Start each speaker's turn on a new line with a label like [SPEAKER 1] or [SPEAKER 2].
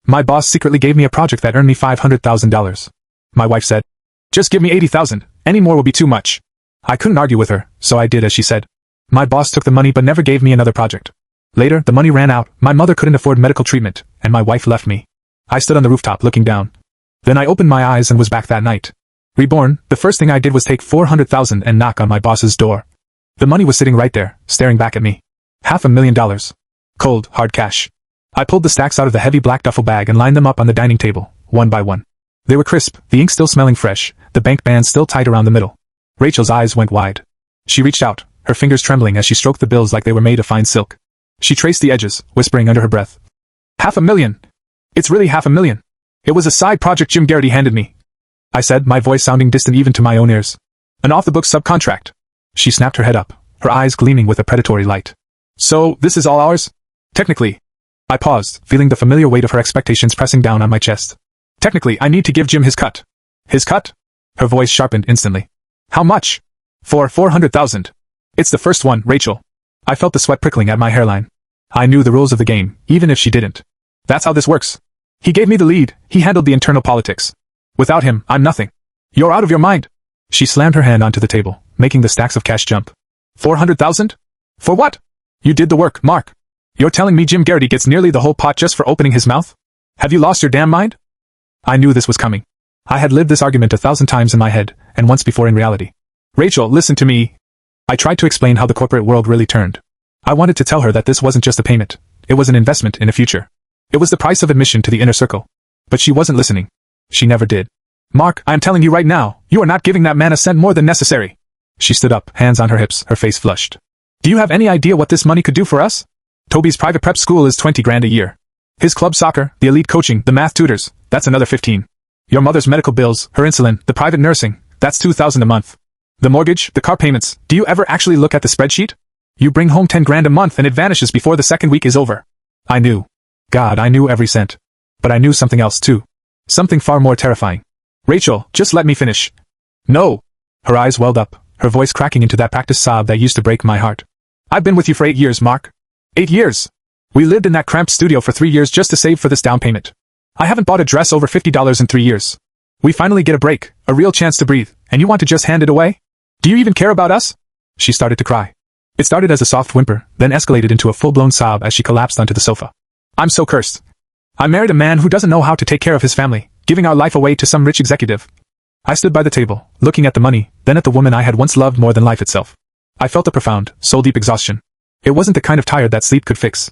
[SPEAKER 1] My boss secretly gave me a project that earned me $500,000. My wife said, "Just give me $80,000, any more will be too much." I couldn't argue with her, so I did as she said. My boss took the money but never gave me another project. Later, the money ran out, my mother couldn't afford medical treatment, and my wife left me. I stood on the rooftop looking down. Then I opened my eyes and was back that night. Reborn, the first thing I did was take $400,000 and knock on my boss's door. The money was sitting right there, staring back at me. $500,000. Cold, hard cash. I pulled the stacks out of the heavy black duffel bag and lined them up on the dining table, one by one. They were crisp, the ink still smelling fresh, the bank band still tight around the middle. Rachel's eyes went wide. She reached out, her fingers trembling as she stroked the bills like they were made of fine silk. She traced the edges, whispering under her breath. $500,000. It's really $500,000. It was a side project Jim Garrity handed me, I said, my voice sounding distant even to my own ears. An off-the-books subcontract. She snapped her head up, her eyes gleaming with a predatory light. So, this is all ours? Technically. I paused, feeling the familiar weight of her expectations pressing down on my chest. Technically, I need to give Jim his cut. His cut? Her voice sharpened instantly. How much? For $400,000. It's the first one, Rachel. I felt the sweat prickling at my hairline. I knew the rules of the game, even if she didn't. That's how this works. He gave me the lead, he handled the internal politics. Without him, I'm nothing. You're out of your mind. She slammed her hand onto the table, making the stacks of cash jump. $400,000? For what? You did the work, Mark. You're telling me Jim Garrity gets nearly the whole pot just for opening his mouth? Have you lost your damn mind? I knew this was coming. I had lived this argument 1,000 times in my head, and once before in reality. Rachel, listen to me. I tried to explain how the corporate world really turned. I wanted to tell her that this wasn't just a payment. It was an investment in a future. It was the price of admission to the inner circle. But she wasn't listening. She never did. Mark, I'm telling you right now, you are not giving that man a cent more than necessary. She stood up, hands on her hips, her face flushed. Do you have any idea what this money could do for us? Toby's private prep school is $20,000 a year. His club soccer, the elite coaching, the math tutors, that's another 15. Your mother's medical bills, her insulin, the private nursing, that's $2,000 a month. The mortgage, the car payments, do you ever actually look at the spreadsheet? You bring home $10,000 a month and it vanishes before the second week is over. I knew. God, I knew every cent. But I knew something else too. Something far more terrifying. Rachel, just let me finish. No. Her eyes welled up, her voice cracking into that practiced sob that used to break my heart. I've been with you for 8 years, Mark. 8 years. We lived in that cramped studio for 3 years just to save for this down payment. I haven't bought a dress over $50 in 3 years. We finally get a break, a real chance to breathe, and you want to just hand it away? Do you even care about us? She started to cry. It started as a soft whimper, then escalated into a full-blown sob as she collapsed onto the sofa. I'm so cursed. I married a man who doesn't know how to take care of his family, giving our life away to some rich executive. I stood by the table, looking at the money, then at the woman I had once loved more than life itself. I felt a profound, soul-deep exhaustion. It wasn't the kind of tired that sleep could fix.